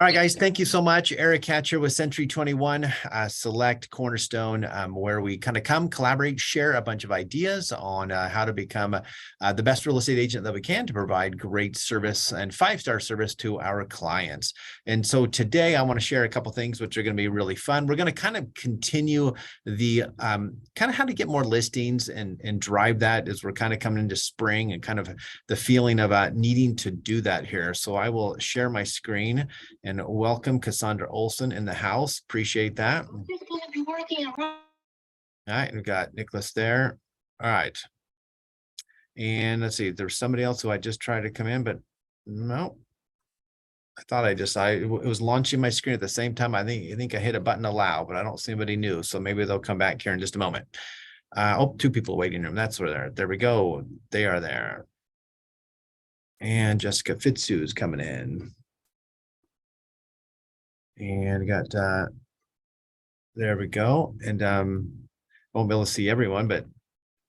All right, guys, thank you so much. Eric Hatcher with Century 21 Select Cornerstone, where we kind of come, collaborate, share a bunch of ideas on how to become the best real estate agent that we can to provide great service and five-star service to our clients. And so today I want to share a couple things which are going to be really fun. We're going to kind of continue the kind of how to get more listings and drive that as we're kind of coming into spring and kind of the feeling of needing to do that here. So I will share my screen. And welcome Cassandra Olson in the house. Appreciate that. All right, we've got Nicholas there. All right. And let's see, there's somebody else who I just tried to come in, but no. I thought it was launching my screen at the same time. I think I hit a button allow, but I don't see anybody new. So maybe they'll come back here in just a moment. Oh, two people waiting room. That's where they're. There we go. They are there. And Jessica Fitzu is coming in. And we got there we go. And won't be able to see everyone, but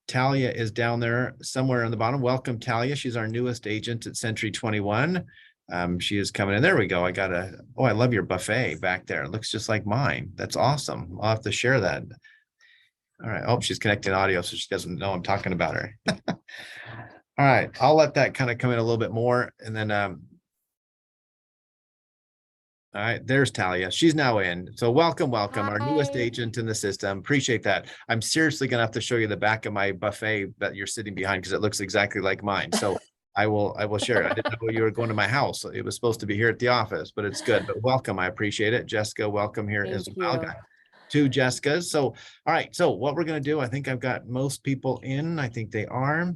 Talia is down there somewhere on the bottom. Welcome, Talia. She's our newest agent at Century 21. She is coming in. There we go. I love your buffet back there. It looks just like mine. That's awesome. I'll have to share that. All right. Oh, she's connecting audio, so she doesn't know I'm talking about her. All right. I'll let that kind of come in a little bit more. And then all right, there's Talia. She's now in. So welcome, welcome, our newest agent in the system. Appreciate that. I'm seriously gonna have to show you the back of my buffet that you're sitting behind because it looks exactly like mine. So I will share it. I didn't know you were going to my house. It was supposed to be here at the office, but it's good. But welcome, I appreciate it. Jessica, welcome here as well. Got two Jessicas. So all right, so what we're gonna do, I think I've got most people in. I think they are.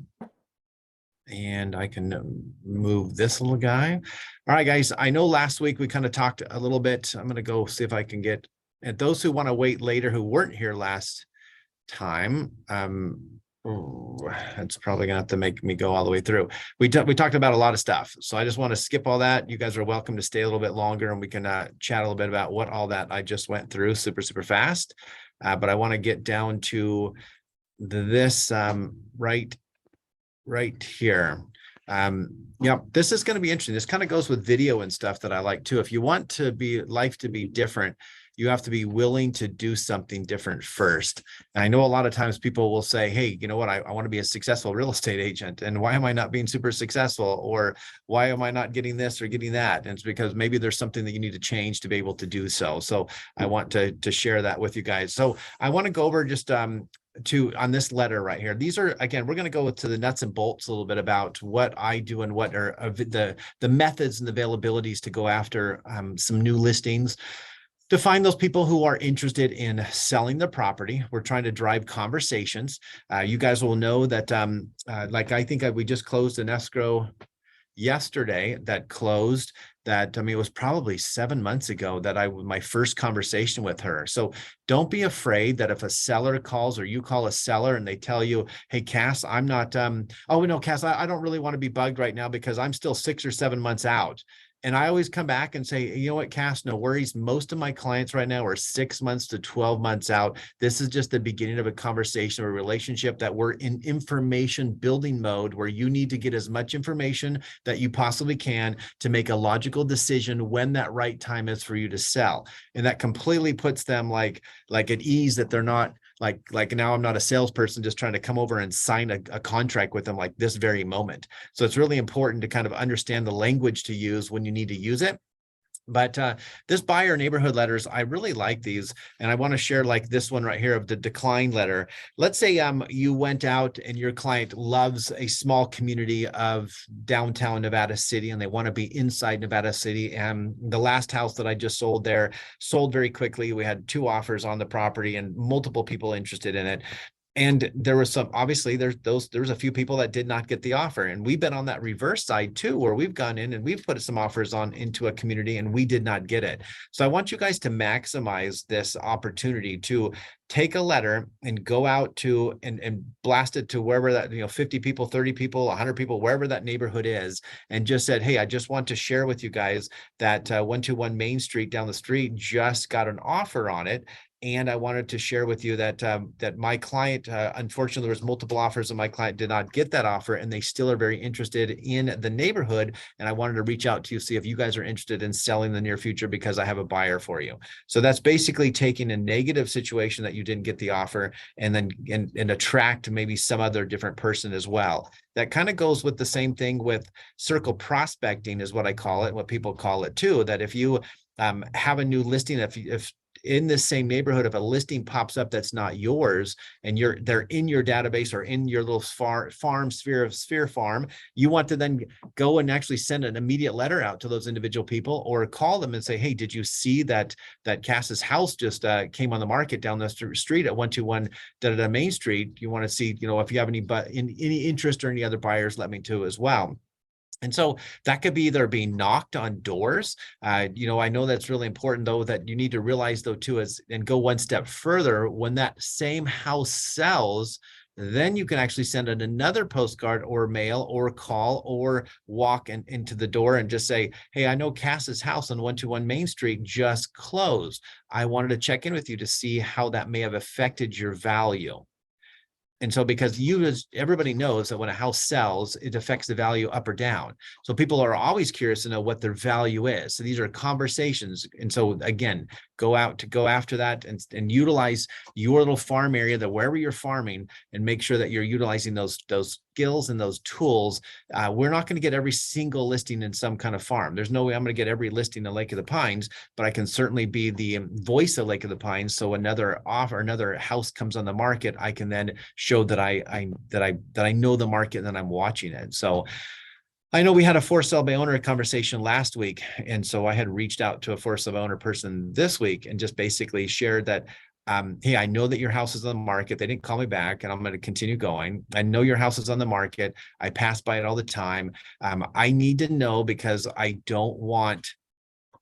And I can move this little guy. All right, guys, I know last week we kind of talked a little bit. I'm going to go see if I can get at those who want to wait later who weren't here last time. It's probably going to have to make me go all the way through. We talked about a lot of stuff. So I just want to skip all that. You guys are welcome to stay a little bit longer and we can chat a little bit about what all that I just went through super fast. But I want to get down to this right here. Yeah, this is going to be interesting. This kind of goes with video and stuff that I like too. If you want life to be different, you have to be willing to do something different first. And I know a lot of times people will say, hey, you know what? I want to be a successful real estate agent. And why am I not being super successful? Or why am I not getting this or getting that? And it's because maybe there's something that you need to change to be able to do so. So I want to share that with you guys. So I want to go over just on this letter right here. These are, again, we're going to go to the nuts and bolts a little bit about what I do and what are the methods and the availabilities to go after some new listings, to find those people who are interested in selling the property. We're trying to drive conversations. You guys will know that, like I think we just closed an escrow yesterday that closed that, I mean, it was probably 7 months ago that my first conversation with her. So don't be afraid that if a seller calls or you call a seller and they tell you, hey, Cass, I'm not, oh no, Cass, I don't really want to be bugged right now because I'm still 6 or 7 months out. And I always come back and say, you know what, Cass, no worries. Most of my clients right now are 6 months to 12 months out. This is just the beginning of a conversation or a relationship that we're in information building mode where you need to get as much information that you possibly can to make a logical decision when that right time is for you to sell. And that completely puts them like at ease that they're not like now I'm not a salesperson just trying to come over and sign a contract with them like this very moment. So it's really important to kind of understand the language to use when you need to use it. But this buyer neighborhood letters, I really like these. And I want to share like this one right here of the decline letter. Let's say you went out and your client loves a small community of downtown Nevada City and they want to be inside Nevada City. And the last house that I just sold there sold very quickly. We had 2 offers on the property and multiple people interested in it. And there was obviously there's a few people that did not get the offer. And we've been on that reverse side too, where we've gone in and we've put some offers into a community and we did not get it. So I want you guys to maximize this opportunity to take a letter and go out to and blast it to wherever that, 50 people, 30 people, 100 people, wherever that neighborhood is, and just said, hey, I just want to share with you guys that 121 Main Street down the street just got an offer on it. And I wanted to share with you that that my client, unfortunately, there was multiple offers, and my client did not get that offer, and they still are very interested in the neighborhood. And I wanted to reach out to you, see if you guys are interested in selling in the near future, because I have a buyer for you. So that's basically taking a negative situation that you didn't get the offer, and then and attract maybe some other different person as well. That kind of goes with the same thing with circle prospecting, is what I call it, what people call it too. That if you have a new listing, if in this same neighborhood, if a listing pops up that's not yours, and they're in your database or in your little farm sphere farm, you want to then go and actually send an immediate letter out to those individual people, or call them and say, hey, did you see that Cass's house just came on the market down the street at 121 Main Street? You want to see, if you have any interest or any other buyers, let me know as well. And so that could be either being knocked on doors. I know that's really important, though, that you need to realize, though, too, and go one step further. When that same house sells, then you can actually send in another postcard or mail or call or walk into the door and just say, hey, I know Cass's house on 121 Main Street just closed. I wanted to check in with you to see how that may have affected your value. And so, because everybody knows that when a house sells, it affects the value up or down. So people are always curious to know what their value is. So these are conversations. And so again, go after that and utilize your little farm area, that wherever you're farming, and make sure that you're utilizing those skills and those tools. We're not going to get every single listing in some kind of farm. There's no way I'm going to get every listing in Lake of the Pines, but I can certainly be the voice of Lake of the Pines. So another house comes on the market, I can then show that I know the market and that I'm watching it. So I know we had a for sale by owner conversation last week. And so I had reached out to a for sale by owner person this week and just basically shared that, hey, I know that your house is on the market. They didn't call me back, and I'm going to continue going. I know your house is on the market. I pass by it all the time. I need to know, because I don't want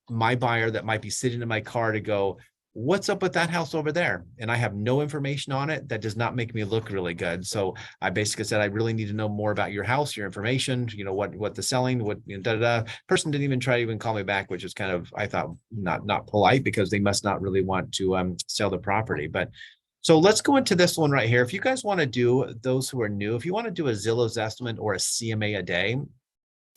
my buyer that might be sitting in my car to go, what's up with that house over there? And I have no information on it. That does not make me look really good. So I basically said, I really need to know more about your house, your information, what the selling, Person didn't even try to even call me back, which is kind of, I thought, not polite, because they must not really want to sell the property. But so let's go into this one right here. If you guys want to do, those who are new, if you want to do a Zillow's estimate or a CMA a day,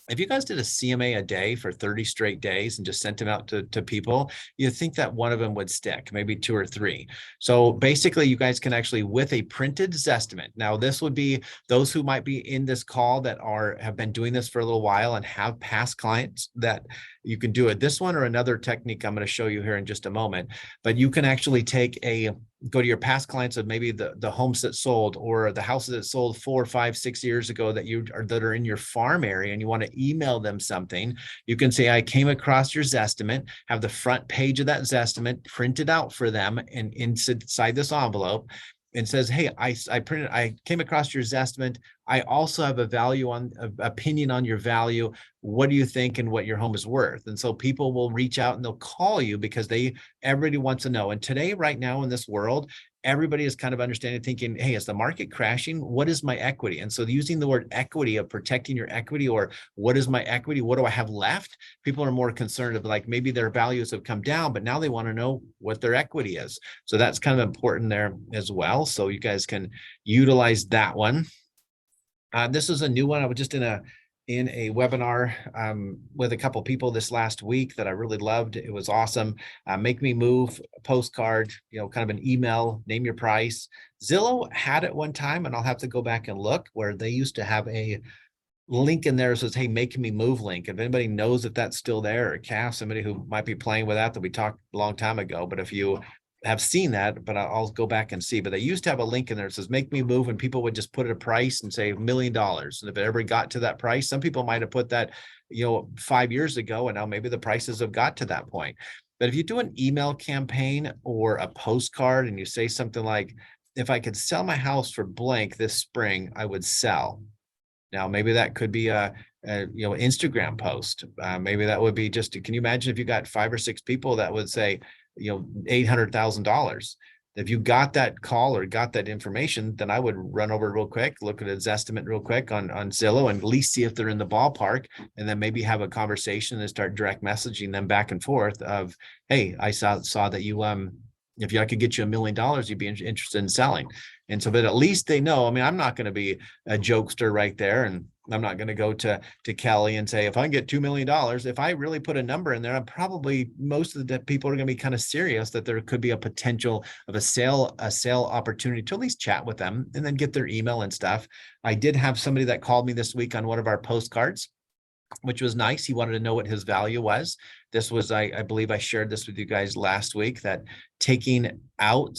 if you guys did a CMA a day for 30 straight days and just sent them out to people, you think that one of them would stick, maybe 2 or 3. So basically, you guys can actually, with a printed Zestimate. Now, this would be those who might be in this call that have been doing this for a little while and have past clients, that you can do it. This one or another technique I'm going to show you here in just a moment. But you can actually go to your past clients of maybe the homes that sold, or the houses that sold 4, 5, 6 years ago that are in your farm area, and you want to email them something. You can say, I came across your Zestimate, have the front page of that Zestimate printed out for them and inside this envelope, and says, hey, I came across your Zestimate. I also have opinion on your value. What do you think and what your home is worth? And so people will reach out and they'll call you, because everybody wants to know. And today, right now in this world, everybody is kind of understanding, thinking, hey, is the market crashing? What is my equity? And so using the word equity, of protecting your equity, or what is my equity? What do I have left? People are more concerned of, like, maybe their values have come down, but now they want to know what their equity is. So that's kind of important there as well. So you guys can utilize that one. This is a new one. I was just in a webinar with a couple people this last week that I really loved. It was awesome. Make Me Move, a postcard, kind of an email, name your price. Zillow had it one time, and I'll have to go back and look, where they used to have a link in there that says, hey, make me move link. If anybody knows if that's still there, or somebody who might be playing with that we talked a long time ago. But if you have seen that, but I'll go back and see. But they used to have a link in there that says make me move, and people would just put a price and say $1 million. And if it ever got to that price, some people might have put that 5 years ago, and now maybe the prices have got to that point. But if you do an email campaign or a postcard, and you say something like, if I could sell my house for blank this spring, I would sell. Now, maybe that could be a Instagram post. Maybe that would be just, can you imagine if you got 5 or 6 people that would say, $800,000. If you got that call or got that information, then I would run over real quick, look at its estimate real quick on Zillow, and at least see if they're in the ballpark, and then maybe have a conversation and start direct messaging them back and forth of, hey, I saw that you If I could get you $1 million, you'd be interested in selling. And so, but at least they know, I mean, I'm not going to be a jokester right there. And I'm not going to go to Kelly and say, if I can get $2 million, if I really put a number in there, I'm probably, most of the people are going to be kind of serious that there could be a potential of a sale opportunity to at least chat with them and then get their email and stuff. I did have somebody that called me this week on one of our postcards, which was nice. He wanted to know what his value was. This was, I believe I shared this with you guys last week, that taking out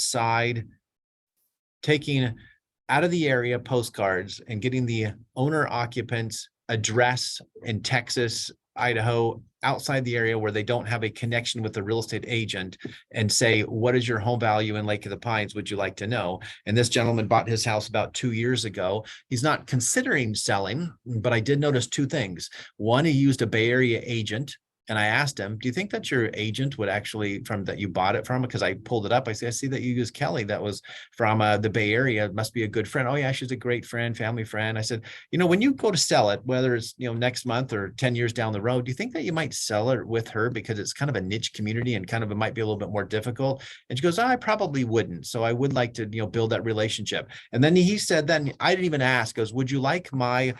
of the area postcards and getting the owner occupant's address in Texas, Idaho, outside the area where they don't have a connection with the real estate agent, and say, what is your home value in Lake of the Pines? Would you like to know? And this gentleman bought his house about 2 years ago. He's not considering selling, but I did notice two things. One, he used a Bay Area agent. And I asked him, do you think that your agent would actually, that you bought it from? Because I pulled it up. I see that you use Kelly. That was from the Bay Area. It must be a good friend. Oh yeah, she's a great friend, family friend. I said, when you go to sell it, whether it's, next month or 10 years down the road, do you think that you might sell it with her because it's kind of a niche community and kind of, it might be a little bit more difficult? And she goes, oh, I probably wouldn't. So I would like to, build that relationship. And then he said, then I didn't even ask, goes, would you like my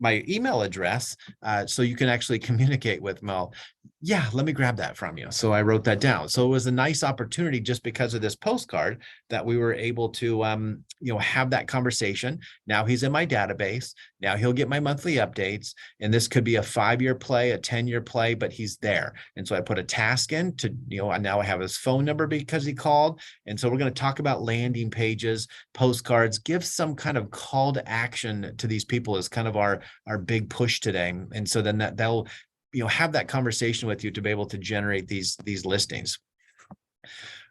email address so you can actually communicate with Mel? Yeah, let me grab that from you. So I wrote that down. So it was a nice opportunity just because of this postcard that we were able to, have that conversation. Now he's in my database. Now he'll get my monthly updates. And this could be a 5-year play, a 10-year play, but he's there. And so I put a task in to, now I have his phone number because he called. And so we're going to talk about landing pages, postcards, give some kind of call to action to these people is kind of our big push today. And so then they'll, have that conversation with you to be able to generate these listings.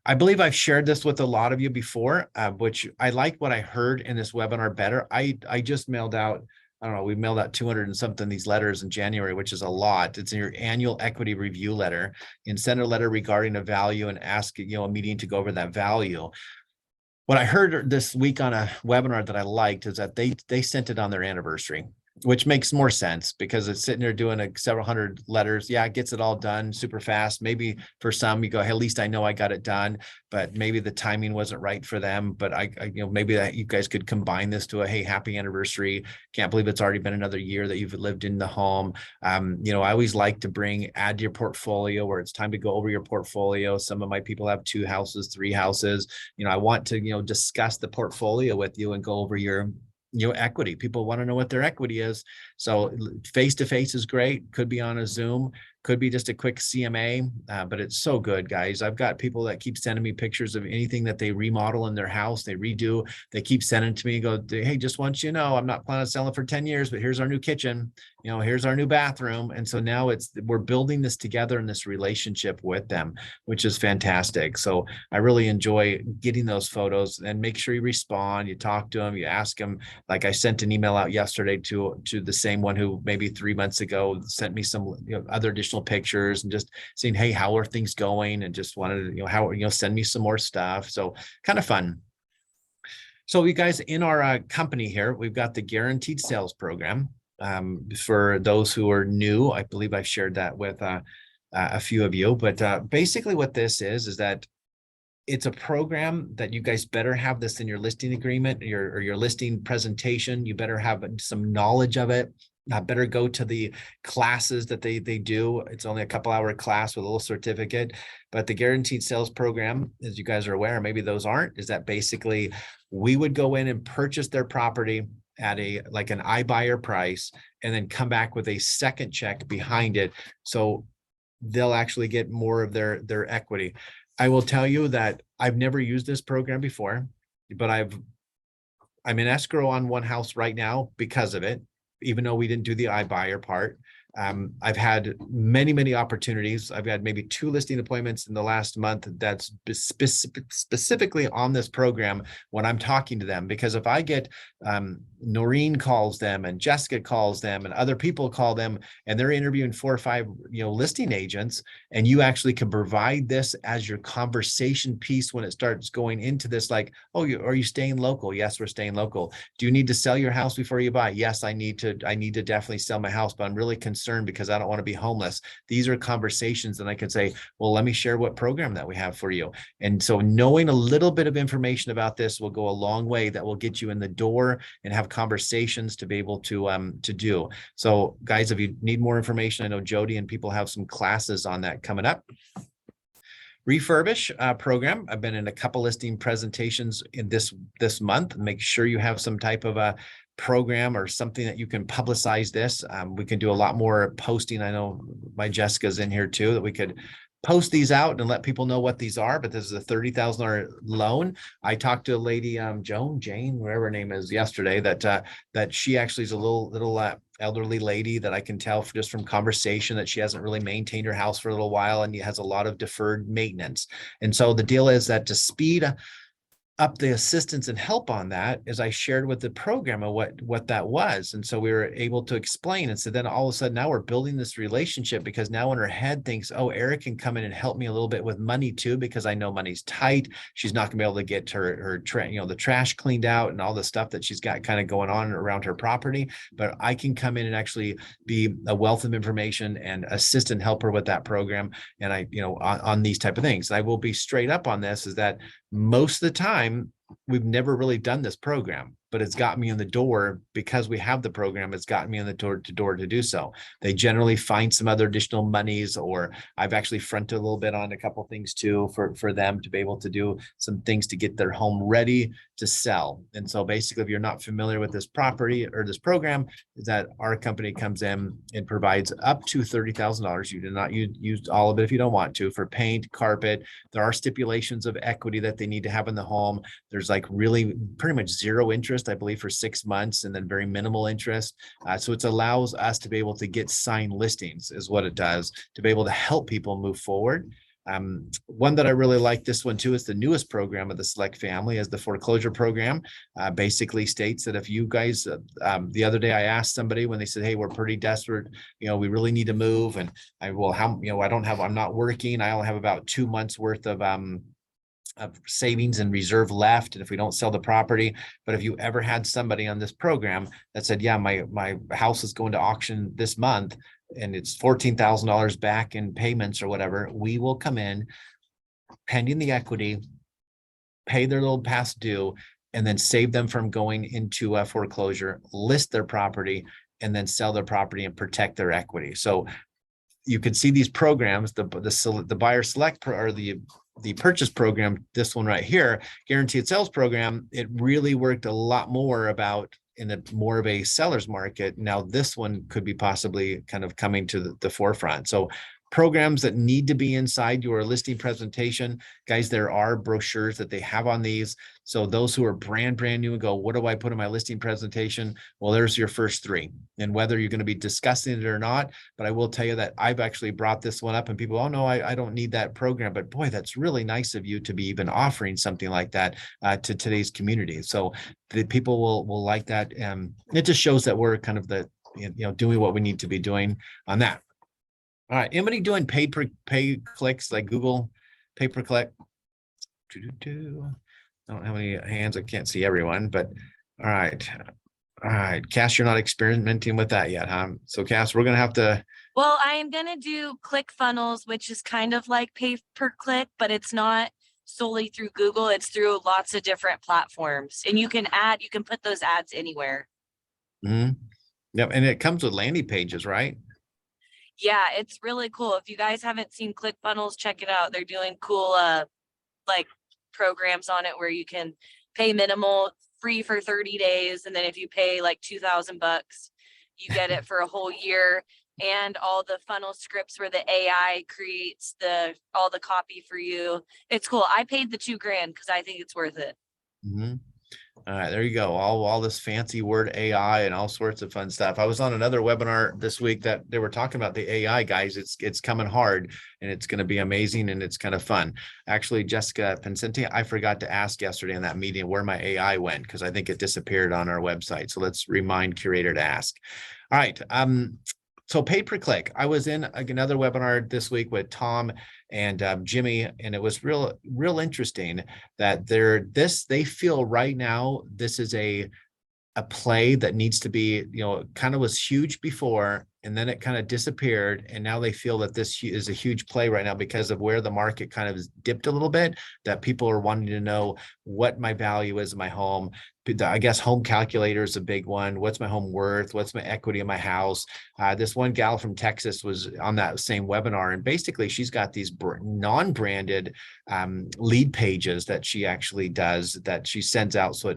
I believe I've shared this with a lot of you before, which I like what I heard in this webinar better. I just mailed out, I don't know, we mailed out 200 and something these letters in January, which is a lot. It's in your annual equity review letter, and send a letter regarding a value and ask, a meeting to go over that value. What I heard this week on a webinar that I liked is that they sent it on their anniversary, which makes more sense because it's sitting there doing several hundred letters. Yeah, it gets it all done super fast. Maybe for some you go, hey, at least I know I got it done, but maybe the timing wasn't right for them. But I maybe that you guys could combine this to a, hey, happy anniversary. Can't believe it's already been another year that you've lived in the home. I always like to add to your portfolio where it's time to go over your portfolio. Some of my people have 2 houses, 3 houses. I want to, discuss the portfolio with you and go over your equity. People want to know what their equity is. So face-to-face is great. Could be on a Zoom, could be just a quick CMA, but it's so good, guys. I've got people that keep sending me pictures of anything that they remodel in their house, they redo. They keep sending to me and go, hey, just want you to know, I'm not planning on selling for 10 years, but here's our new kitchen. Here's our new bathroom. And so now we're building this together in this relationship with them, which is fantastic. So I really enjoy getting those photos, and make sure you respond. You talk to them, you ask them. Like I sent an email out yesterday to the same one who maybe 3 months ago sent me some other additional pictures and just saying, hey, how are things going? And just wanted to, send me some more stuff. So kind of fun. So you guys, in our company here, we've got the guaranteed sales program. For those who are new, I believe I've shared that with a few of you, but basically what this is that it's a program that you guys better have this in your listing agreement, or your listing presentation. You better have some knowledge of it. Better go to the classes that they do. It's only a couple-hour class with a little certificate. But the guaranteed sales program, as you guys are aware, maybe those aren't, is that basically we would go in and purchase their property at an iBuyer price, and then come back with a second check behind it. So they'll actually get more of their equity. I will tell you that I've never used this program before, but I'm in escrow on one house right now because of it, even though we didn't do the iBuyer part. I've had many opportunities. I've had maybe 2 listing appointments in the last month that's specifically on this program when I'm talking to them. Because if I get Noreen calls them, and Jessica calls them, and other people call them, and they're interviewing 4 or 5 listing agents, and you actually can provide this as your conversation piece when it starts going into this, like, oh, are you staying local? Yes, we're staying local. Do you need to sell your house before you buy? Yes, I need to definitely sell my house, but I'm really concerned concerned because I don't want to be homeless. These are conversations, and I can say, well, let me share what program that we have for you. And so knowing a little bit of information about this will go a long way. That will get you in the door and have conversations to be able to do. So guys, if you need more information, I know Jody and people have some classes on that coming up. Refurbish program. I've been in a couple listing presentations in this month. Make sure you have some type of a program or something that you can publicize this. We can do a lot more posting. I know my Jessica's in here too, that we could post these out and let people know what these are. But this is a $30,000 loan. I talked to a lady, Jane, whatever her name is, yesterday, that she actually is a little elderly lady that I can tell just from conversation that she hasn't really maintained her house for a little while and has a lot of deferred maintenance. And so the deal is that to speed up the assistance and help on that, as I shared with the program of what that was. And so we were able to explain. And so then all of a sudden now we're building this relationship, because now in her head thinks, oh, Eric can come in and help me a little bit with money too, because I know money's tight. She's not gonna be able to get her the trash cleaned out and all the stuff that she's got kind of going on around her property. But I can come in and actually be a wealth of information and assist and help her with that program. And I, on these type of things. And I will be straight up on this, is that most of the time, we've never really done this program, but it's got me in the door because we have the program. It's gotten me in the door to do so. They generally find some other additional monies, or I've actually fronted a little bit on a couple of things too for them to be able to do some things to get their home ready to sell. And so basically, if you're not familiar with this property or this program, is that our company comes in and provides up to $30,000. You do not use all of it if you don't want to, for paint, carpet. There are stipulations of equity that they need to have in the home. There's like really pretty much zero interest, I believe, for 6 months, and then very minimal interest. So it allows us to be able to get signed listings, is what it does, to be able to help people move forward. One that I really like, this one too, is the newest program of the Select family, is the foreclosure program. Basically states that if you guys, the other day I asked somebody when they said, hey, we're pretty desperate, we really need to move. And I'm not working. I only have about 2 months worth of savings and reserve left, and if we don't sell the property. But if you ever had somebody on this program that said, yeah, my house is going to auction this month and it's $14,000 back in payments or whatever, we will come in pending the equity, pay their little past due, and then save them from going into a foreclosure, list their property, and then sell their property and protect their equity. So you can see these programs, the buyer select or the purchase program, this one right here, guaranteed sales program, it really worked a lot more about in a more of a seller's market. Now this one could be possibly kind of coming to the forefront. So programs that need to be inside your listing presentation, guys, there are brochures that they have on these. So those who are brand new and go, what do I put in my listing presentation? Well, there's your first 3. And whether you're going to be discussing it or not, but I will tell you that I've actually brought this one up and people, oh no, I don't need that program. But boy, that's really nice of you to be even offering something like that to today's community. So the people will like that. It just shows that we're kind of doing what we need to be doing on that. All right, anybody doing pay clicks like Google pay-per-click? I don't have any hands. I can't see everyone, but all right. Cass, you're not experimenting with that yet, huh? So Cass, we're gonna have to. Well, I am gonna do ClickFunnels, which is kind of like pay-per-click, but it's not solely through Google. It's through lots of different platforms, and you can put those ads anywhere. Mm-hmm. Yep, and it comes with landing pages, right? Yeah, it's really cool. If you guys haven't seen ClickFunnels, check it out. They're doing cool like programs on it where you can pay minimal, free for 30 days. And then if you pay like $2,000, you get it for a whole year. And all the funnel scripts where the AI creates all the copy for you. It's cool. I paid the $2,000 because I think it's worth it. Mm-hmm. All right, there you go. All this fancy word AI and all sorts of fun stuff. I was on another webinar this week that they were talking about the AI, guys. It's coming hard and it's going to be amazing and it's kind of fun. Actually, Jessica Pincenti, I forgot to ask yesterday in that meeting where my AI went because I think it disappeared on our website. So let's remind Curator to ask. All right. So pay per click. I was in another webinar this week with Tom and Jimmy, and it was real interesting that they feel right now this is a play that needs to be, kind of was huge before, and then it kind of disappeared. And now they feel that this is a huge play right now because of where the market kind of dipped a little bit, that people are wanting to know what my value is in my home. I guess home calculator is a big one. What's my home worth? What's my equity in my house? This one gal from Texas was on that same webinar, and basically she's got these non-branded lead pages that she actually does, that she sends out. So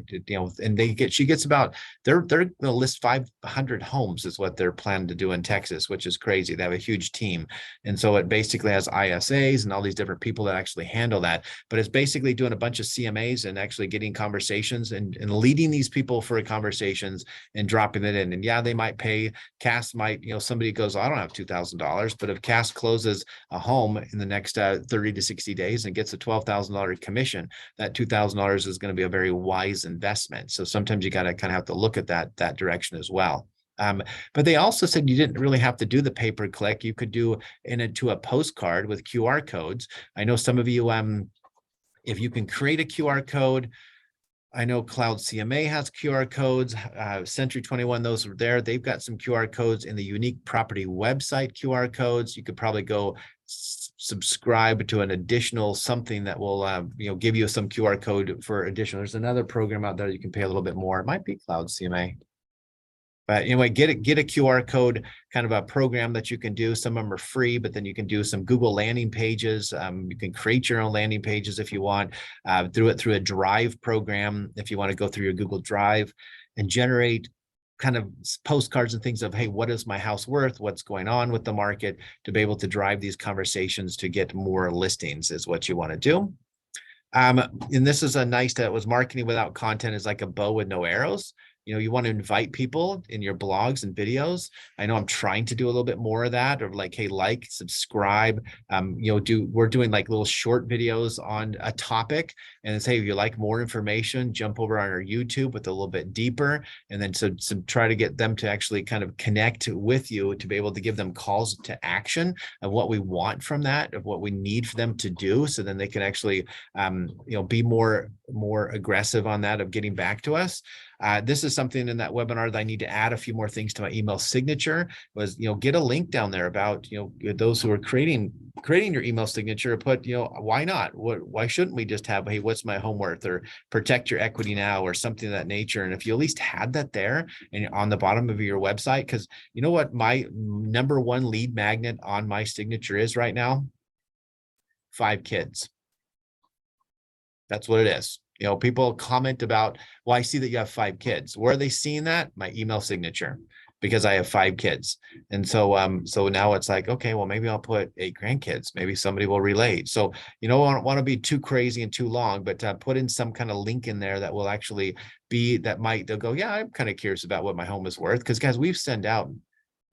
and she gets about, they're going to list 500 homes is what they're planning to do in Texas, which is crazy. They have a huge team, and so it basically has ISAs and all these different people that actually handle that. But it's basically doing a bunch of CMAs and actually getting conversations and leading these people for conversations and dropping it in. And yeah, they might pay. Cass might, somebody goes, I don't have $2,000, but if Cass closes a home in the next 30 to 60 days and gets a $12,000 commission, that $2,000 is going to be a very wise investment. So sometimes you got to kind of have to look at that direction as well. But they also said you didn't really have to do the pay-per-click. You could do into a postcard with QR codes. I know some of you, if you can create a QR code, I know Cloud CMA has QR codes, Century 21, those are there. They've got some QR codes in the unique property website QR codes. You could probably go subscribe to an additional something that will, give you some QR code for additional. There's another program out there you can pay a little bit more. It might be Cloud CMA. But anyway, get a QR code, kind of a program that you can do. Some of them are free, but then you can do some Google landing pages. You can create your own landing pages if you want, through a Drive program. If you want to go through your Google Drive and generate kind of postcards and things of, hey, what is my house worth? What's going on with the market, to be able to drive these conversations to get more listings is what you want to do. And this is a nice, that was marketing without content is like a bow with no arrows. You want to invite people in your blogs and videos. I know I'm trying to do a little bit more of that, or like, hey, subscribe, we're doing like little short videos on a topic, and say, if you like more information, jump over on our YouTube with a little bit deeper. And then so try to get them to actually kind of connect with you, to be able to give them calls to action of what we want from that, of what we need for them to do. So then they can actually, be more aggressive on that, of getting back to us. This is something in that webinar that I need to add a few more things to my email signature, was, get a link down there about, those who are creating your email signature, put, why not? Why shouldn't we just have, hey, what's my home worth, or protect your equity now, or something of that nature. And if you at least had that there and on the bottom of your website, because you know what my number one lead magnet on my signature is right now? 5 kids. That's what it is. People comment about, well, I see that you have 5 kids. Where are they seeing that? My email signature, because I have 5 kids. And so, so now it's like, okay, well, maybe I'll put 8 grandkids. Maybe somebody will relate. So, I don't want to be too crazy and too long, but put in some kind of link in there that will actually be, they'll go, yeah, I'm kind of curious about what my home is worth. Because guys, we've sent out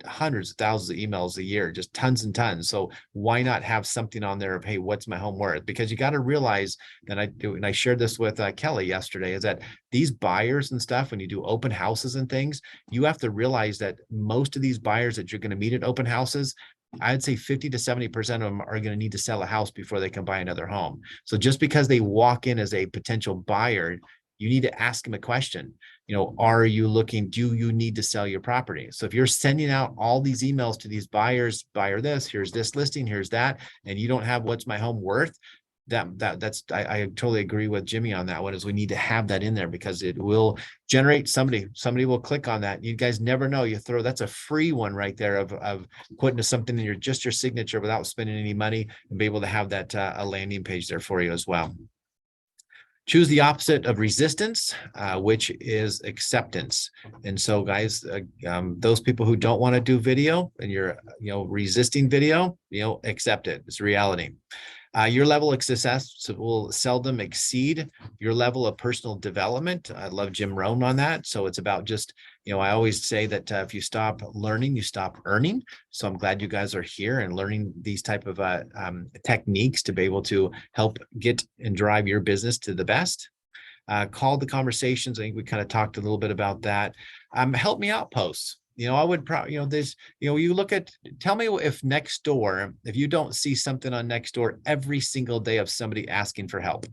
hundreds of thousands of emails a year, just tons and tons. So why not have something on there of, hey, what's my home worth? Because you got to realize that I shared this with Kelly yesterday, is that these buyers and stuff, when you do open houses and things, you have to realize that most of these buyers that you're going to meet at open houses, I'd say 50 to 70% of them are going to need to sell a house before they can buy another home. So just because they walk in as a potential buyer, you need to ask them a question. Are you looking, do you need to sell your property? So if you're sending out all these emails to these buyers, buyer this, here's this listing, here's that, and you don't have what's my home worth, I totally agree with Jimmy on that one, is we need to have that in there, because it will generate somebody will click on that. You guys never know. That's a free one right there of putting something in your signature without spending any money, and be able to have that a landing page there for you as well. Choose the opposite of resistance, which is acceptance. And so guys, those people who don't want to do video and you're, resisting video, accept it. It's reality. Your level of success will seldom exceed your level of personal development. I love Jim Rohn on that. So it's about just, I always say that if you stop learning, you stop earning. So I'm glad you guys are here and learning these type of techniques to be able to help get and drive your business to the best. Call the conversations. I think we kind of talked a little bit about that. Help me out posts. I would probably, you look at, tell me if Nextdoor, if you don't see something on Nextdoor every single day of somebody asking for help.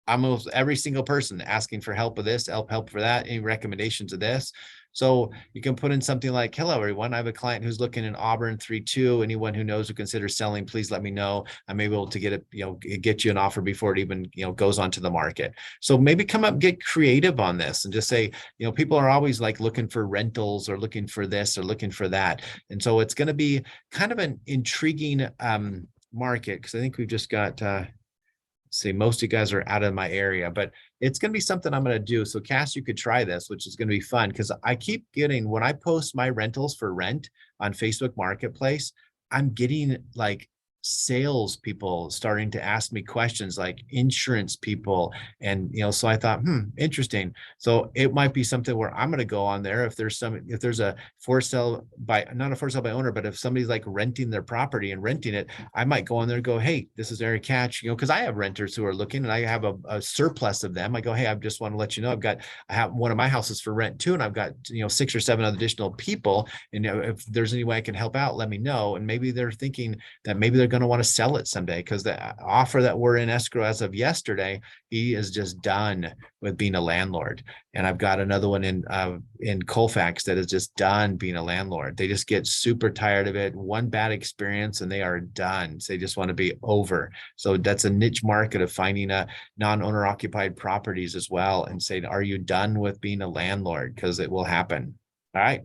almost every single person asking for help with this, help for that, any recommendations of this. So you can put in something like, hello, everyone. I have a client who's looking in Auburn 3-2. Anyone who knows who considers selling, please let me know. I'm able to get it, get you an offer before it even, goes onto the market. So maybe come up, get creative on this and just say, people are always like looking for rentals or looking for this or looking for that. And so it's going to be kind of an intriguing market, because I think we've just got, see, most of you guys are out of my area, but it's going to be something I'm going to do. So Cass, you could try this, which is going to be fun, because I keep getting, when I post my rentals for rent on Facebook Marketplace, I'm getting like sales people starting to ask me questions, like insurance people. And, so I thought, interesting. So it might be something where I'm going to go on there. If there's a for sale by, not a for sale by owner, but if somebody's like renting their property and renting it, I might go on there and go, hey, this is Eric Catch, because I have renters who are looking and I have a surplus of them. I go, hey, I just want to let you know, I have one of my houses for rent too. And I've got, 6 or 7 additional people. And if there's any way I can help out, let me know. And maybe they're thinking that maybe they're going to want to sell it someday, because the offer that we're in escrow as of yesterday, he is just done with being a landlord. And I've got another one in Colfax that is just done being a landlord. They just get super tired of it. One bad experience and they are done. So they just want to be over. So that's a niche market of finding a non-owner occupied properties as well, and saying, are you done with being a landlord? Because it will happen. All right.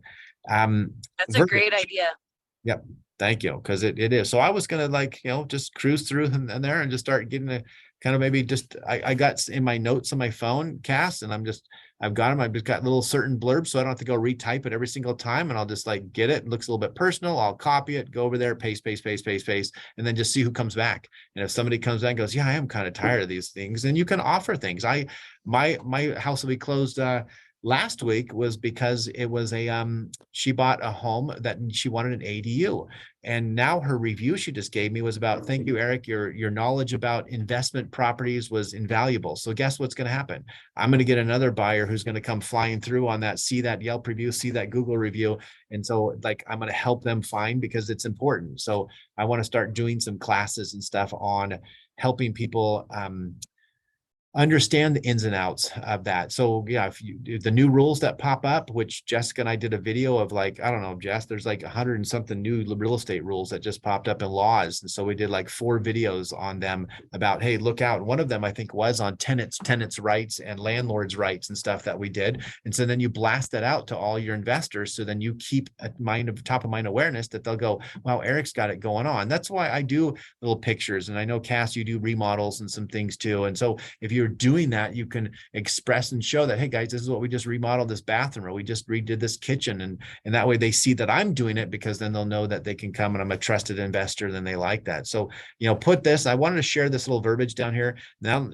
That's a great idea. Yep. Thank you. Because it is. So I was going to just cruise through and there and just start getting a kind of maybe just, I got in my notes on my phone, Cass, and I've got them. I've just got little certain blurbs, so I don't have to go retype it every single time. And I'll just like get it. It looks a little bit personal. I'll copy it, go over there, paste, and then just see who comes back. And if somebody comes back and goes, yeah, I am kind of tired of these things, then you can offer things. My house will be closed, last week was because it was she bought a home that she wanted an ADU. And now her review she just gave me was about, thank you, Eric, your knowledge about investment properties was invaluable. So guess what's going to happen? I'm going to get another buyer who's going to come flying through on that, see that Yelp review, see that Google review. And so like, I'm going to help them find, because it's important. So I want to start doing some classes and stuff on helping people understand the ins and outs of that. So yeah, if you the new rules that pop up, which Jessica and I did a video of, like, I don't know, Jess, there's like 100 and something new real estate rules that just popped up in laws. And so we did like 4 videos on them about, hey, look out. One of them I think was on tenants rights and landlords rights and stuff that we did. And so then you blast that out to all your investors. So then you keep top of mind awareness that they'll go, wow, Eric's got it going on. That's why I do little pictures. And I know, Cass, you do remodels and some things too. And so if you're doing that, you can express and show that, hey guys, this is what we just remodeled this bathroom, or we just redid this kitchen. And that way they see that I'm doing it, because then they'll know that they can come and I'm a trusted investor. Then they like that. So, put this, I wanted to share this little verbiage down here now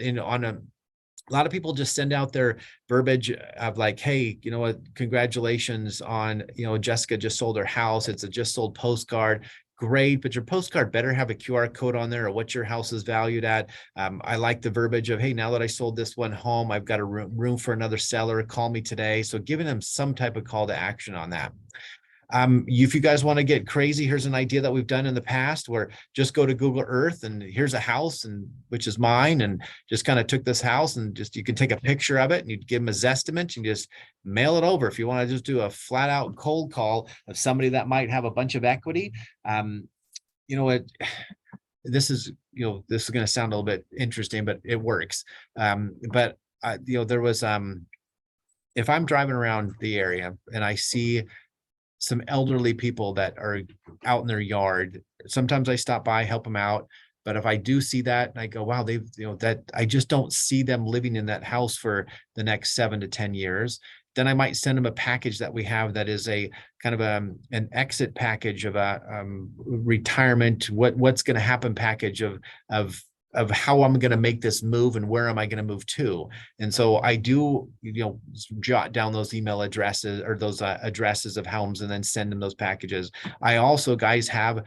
a lot of people just send out their verbiage of like, hey, you know what, congratulations on, Jessica just sold her house. It's a just sold postcard. Great, but your postcard better have a QR code on there, or what your house is valued at. I like the verbiage of, hey, now that I sold this one home, I've got a room for another seller. Call me today. So giving them some type of call to action on that. If you guys want to get crazy, here's an idea that we've done in the past, where just go to Google Earth and here's a house, and which is mine, and just kind of took this house and just, you can take a picture of it and you give them a Zestimate and just mail it over. If you want to just do a flat out cold call of somebody that might have a bunch of equity, this is going to sound a little bit interesting, but it works. There was, if I'm driving around the area and I see some elderly people that are out in their yard, sometimes I stop by, help them out. But if I do see that and I go, wow, they've, that I just don't see them living in that house for the next 7 to 10 years, then I might send them a package that we have that is a kind of an exit package of a retirement, what's going to happen package of how I'm going to make this move and where am I going to move to. And so I do, jot down those email addresses or those addresses of homes and then send them those packages. I also, guys, have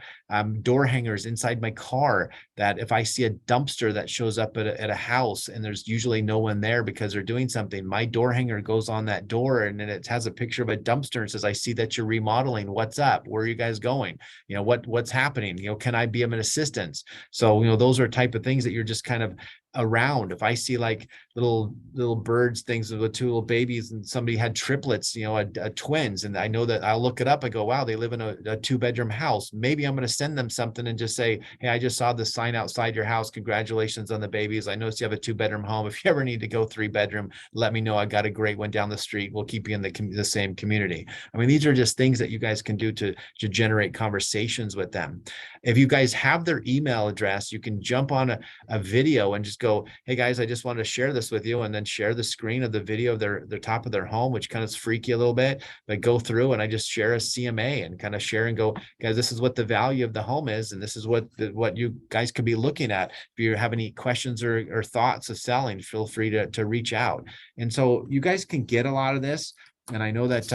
door hangers inside my car that if I see a dumpster that shows up at a house and there's usually no one there because they're doing something, my door hanger goes on that door and then it has a picture of a dumpster and says, I see that you're remodeling. What's up? Where are you guys going? What's happening? Can I be of an assistance? So, those are type of things that you're just kind of around. If I see like little birds, things with two little babies, and somebody had triplets, you know, a twins, and I know that I'll look it up and go, wow, they live in a 2-bedroom house. Maybe I'm going to send them something and just say, hey, I just saw the sign outside your house. Congratulations on the babies. I noticed you have a 2-bedroom home. If you ever need to go 3-bedroom, let me know. I got a great one down the street. We'll keep you in the same community. I mean, these are just things that you guys can do to generate conversations with them. If you guys have their email address, you can jump on a video and just go, hey guys, I just wanted to share this with you, and then share the screen of the video of their top of their home, which kind of is freaky a little bit, but go through and I just share a CMA and kind of share and go, guys, this is what the value of the home is, and this is what you guys could be looking at. If you have any questions or thoughts of selling, feel free to reach out. And so you guys can get a lot of this. And I know that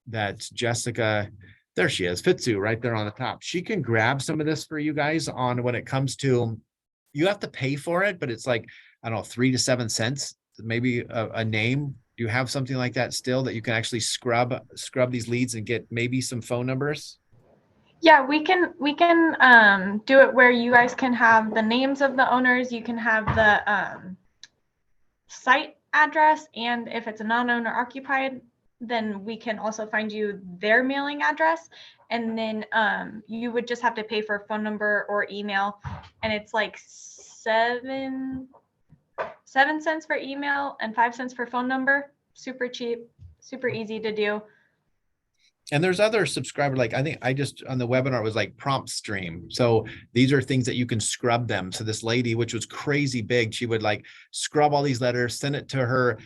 that Jessica, there she is, Fitzu right there on the top. She can grab some of this for you guys on when it comes to, you have to pay for it, but it's like, I don't know, 3 to 7 cents, maybe a name. Do you have something like that still that you can actually scrub these leads and get maybe some phone numbers? Yeah, we can do it where you guys can have the names of the owners. You can have the site address, and if it's a non-owner occupied, then we can also find you their mailing address, and then you would just have to pay for phone number or email, and it's like 7 cents for email and 5 cents for phone number. Super cheap, super easy to do. And there's other subscriber, like I think I just on the webinar was like prompt stream. So these are things that you can scrub them. So this lady, which was crazy big, she would like scrub all these letters, send it to her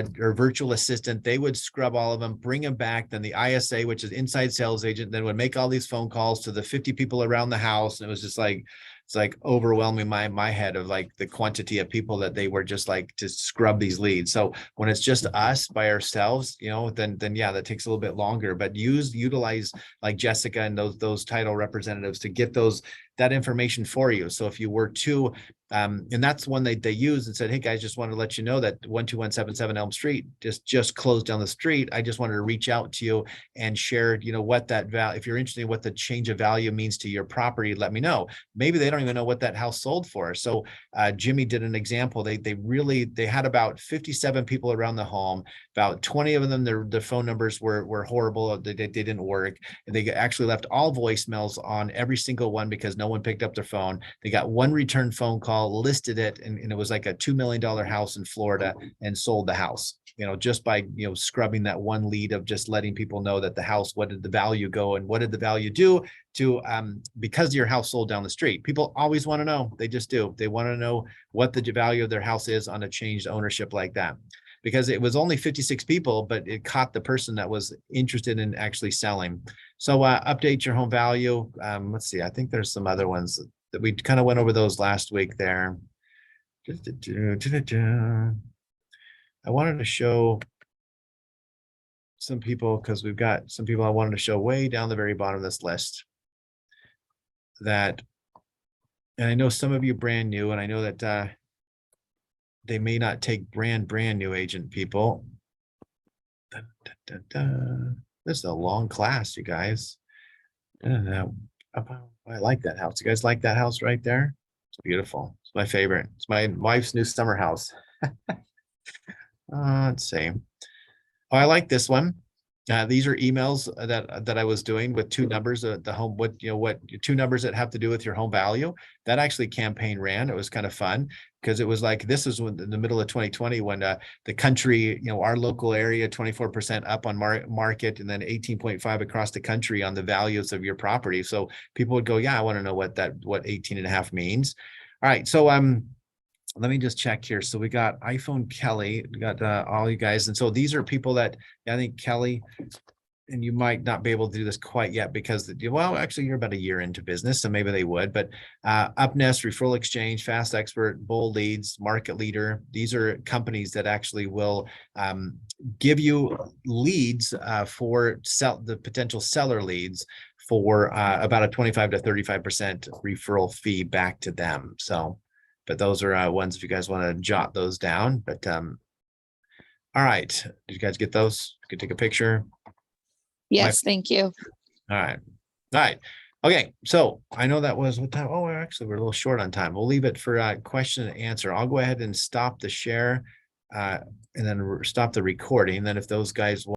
virtual assistant. They would scrub all of them, bring them back. Then the ISA, which is inside sales agent, then would make all these phone calls to the 50 people around the house. And it was just like, it's like overwhelming my head of like the quantity of people that they were just like to scrub these leads. So when it's just us by ourselves, you know, then yeah, that takes a little bit longer, but utilize like Jessica and those title representatives to get that information for you. So if you were to, and that's one they used and said, hey guys, just wanted to let you know that 12177 Elm Street just closed down the street. I just wanted to reach out to you and share, you know, what that value, if you're interested in what the change of value means to your property, let me know. Maybe they don't even know what that house sold for. So Jimmy did an example. They had about 57 people around the home. About 20 of them, their phone numbers were horrible. They didn't work. And they actually left all voicemails on every single one because no one picked up their phone. They got one return phone call, listed it, and it was like a $2 million house in Florida, and sold the house, you know, just by, you know, scrubbing that one lead of just letting people know that the house, what did the value go and what did the value do to, because your house sold down the street. People always want to know. They just do. They want to know what the value of their house is on a changed ownership like that. Because it was only 56 people, but it caught the person that was interested in actually selling. So update your home value. Let's see, I think there's some other ones that we kind of went over those last week there. I wanted to show some people because we've got some people I wanted to show way down the very bottom of this list that, and I know some of you brand new, and I know that they may not take brand new agent people. This is a long class, you guys. I like that house. You guys like that house right there? It's beautiful. It's my favorite. It's my wife's new summer house. Let's see. Oh, I like this one. These are emails that I was doing with two numbers of the home, what two numbers that have to do with your home value. That actually campaign ran. It was kind of fun because it was like, this is when in the middle of 2020 when the country, you know, our local area 24% up on market, and then 18.5 across the country on the values of your property. So people would go, yeah, I want to know what 18.5 means. All right, so let me just check here. So we got iPhone Kelly, we got all you guys. And so these are people that I think Kelly, and you might not be able to do this quite yet because, well, actually you're about a year into business, so maybe they would, but UpNest, Referral Exchange, Fast Expert, Bold Leads, Market Leader. These are companies that actually will give you leads for the potential seller leads for about a 25 to 35% referral fee back to them. So, but those are ones if you guys want to jot those down. But all right, did you guys get those? You could take a picture. Yes, thank you. All right. All right. Okay, so I know that was what time? Oh, we're a little short on time. We'll leave it for question and answer. I'll go ahead and stop the share and then stop the recording. Then if those guys